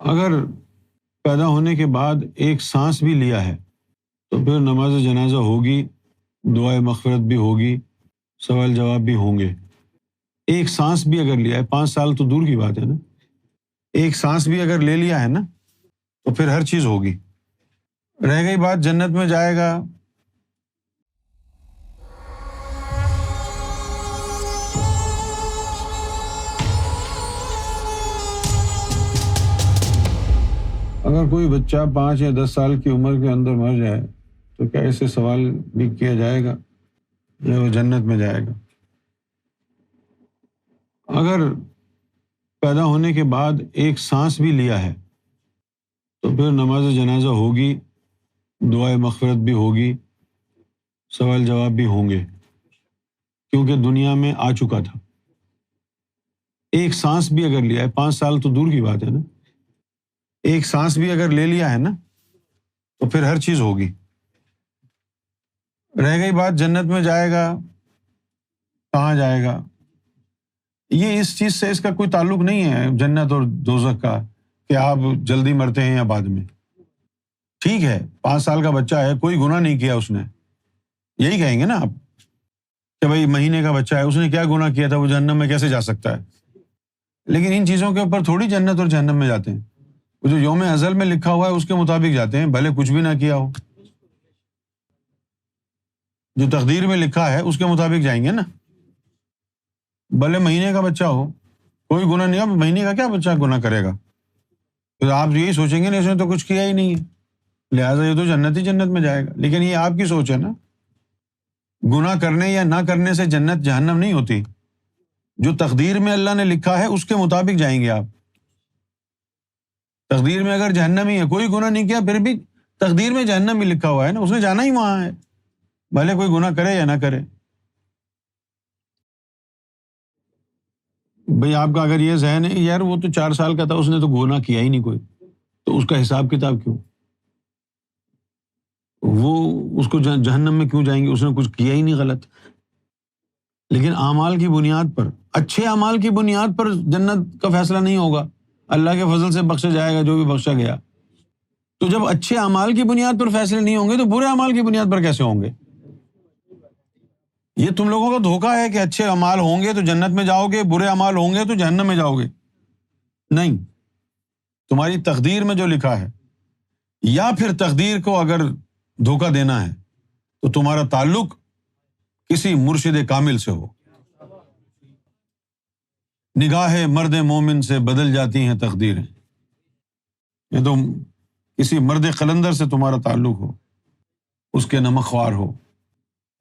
اگر پیدا ہونے کے بعد ایک سانس بھی لیا ہے تو پھر نماز جنازہ ہوگی، دعائے مغفرت بھی ہوگی، سوال جواب بھی ہوں گے۔ ایک سانس بھی اگر لیا ہے، 5 سال تو دور کی بات ہے نا، ایک سانس بھی اگر لے لیا ہے نا تو پھر ہر چیز ہوگی۔ رہ گئی بات جنت میں جائے گا، اگر کوئی بچہ 5 یا 10 سال کی عمر کے اندر مر جائے تو کیا اسے سوال بھی کیا جائے گا یا وہ جنت میں جائے گا؟ اگر پیدا ہونے کے بعد ایک سانس بھی لیا ہے تو پھر نماز جنازہ ہوگی، دعائے مغفرت بھی ہوگی، سوال جواب بھی ہوں گے، کیونکہ دنیا میں آ چکا تھا۔ ایک سانس بھی اگر لیا ہے، 5 سال تو دور کی بات ہے نا، ایک سانس بھی اگر لے لیا ہے نا تو پھر ہر چیز ہوگی۔ رہ گئی بات جنت میں جائے گا، کہاں جائے گا؟ یہ اس چیز سے اس کا کوئی تعلق نہیں ہے جنت اور دوزخ کا کہ آپ جلدی مرتے ہیں یا بعد میں۔ ٹھیک ہے، 5 سال کا بچہ ہے، کوئی گناہ نہیں کیا اس نے، یہی کہیں گے نا آپ کہ بھائی مہینے کا بچہ ہے، اس نے کیا گناہ کیا تھا، وہ جہنم میں کیسے جا سکتا ہے؟ لیکن ان چیزوں کے اوپر تھوڑی جنت اور جہنم میں جاتے ہیں، وہ جو یوم ازل میں لکھا ہوا ہے اس کے مطابق جاتے ہیں، بھلے کچھ بھی نہ کیا ہو، جو تقدیر میں لکھا ہے اس کے مطابق جائیں گے نا۔ بھلے مہینے کا بچہ ہو، کوئی گناہ نہیں، اب مہینے کا کیا بچہ گناہ کرے گا؟ پھر آپ یہی سوچیں گے نا اس نے تو کچھ کیا ہی نہیں ہے، لہٰذا یہ تو جنت ہی جنت میں جائے گا۔ لیکن یہ آپ کی سوچ ہے نا، گناہ کرنے یا نہ کرنے سے جنت جہنم نہیں ہوتی، جو تقدیر میں اللہ نے لکھا ہے اس کے مطابق جائیں گے آپ۔ تقدیر میں اگر جہنم ہی ہے، کوئی گناہ نہیں کیا، پھر بھی تقدیر میں جہنم ہی لکھا ہوا ہے نا، اس نے جانا ہی وہاں ہے، بھلے کوئی گناہ کرے یا نہ کرے۔ بھئی آپ کا اگر یہ ذہن ہے یار وہ تو 4 سال کا تھا، اس نے تو گناہ کیا ہی نہیں کوئی، تو اس کا حساب کتاب کیوں؟ وہ اس کو جہنم میں کیوں جائیں گے؟ اس نے کچھ کیا ہی نہیں غلط۔ لیکن اعمال کی بنیاد پر، اچھے اعمال کی بنیاد پر جنت کا فیصلہ نہیں ہوگا، اللہ کے فضل سے بخشا جائے گا جو بھی بخشا گیا۔ تو جب اچھے اعمال کی بنیاد پر فیصلے نہیں ہوں گے تو برے اعمال کی بنیاد پر کیسے ہوں گے؟ یہ تم لوگوں کا دھوکہ ہے کہ اچھے اعمال ہوں گے تو جنت میں جاؤ گے، برے اعمال ہوں گے تو جہنم میں جاؤ گے۔ نہیں، تمہاری تقدیر میں جو لکھا ہے، یا پھر تقدیر کو اگر دھوکہ دینا ہے تو تمہارا تعلق کسی مرشد کامل سے ہو۔ نگاہ مرد مومن سے بدل جاتی ہیں تقدیریں، یہ تو کسی مرد قلندر سے تمہارا تعلق ہو، اس کے نمک خوار ہو،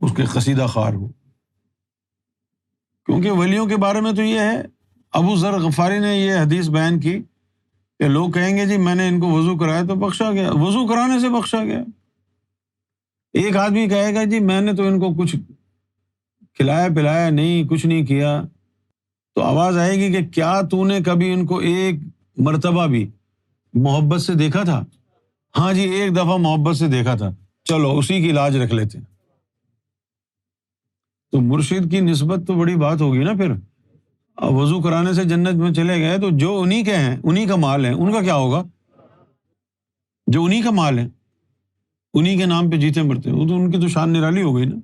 اس کے قصیدہ خوار ہو۔ کیونکہ ولیوں کے بارے میں تو یہ ہے، ابو ذر غفاری نے یہ حدیث بیان کی کہ لوگ کہیں گے جی میں نے ان کو وضو کرایا تو بخشا گیا، وضو کرانے سے بخشا گیا۔ ایک آدمی کہے گا جی میں نے تو ان کو کچھ کھلایا پلایا نہیں، کچھ نہیں کیا، تو آواز آئے گی کہ کیا تو نے کبھی ان کو ایک مرتبہ بھی محبت سے دیکھا تھا؟ ہاں جی ایک دفعہ محبت سے دیکھا تھا، چلو اسی کی لاج رکھ لیتے ہیں۔ تو مرشد کی نسبت تو بڑی بات ہوگی نا پھر۔ اب وضو کرانے سے جنت میں چلے گئے تو جو انہی کے ہیں، انہی کا مال ہے، ان کا کیا ہوگا؟ جو انہی کا مال ہے، انہی کے نام پہ جیتے مرتے ہیں، وہ تو ان کی تو شان نرالی ہو گئی نا۔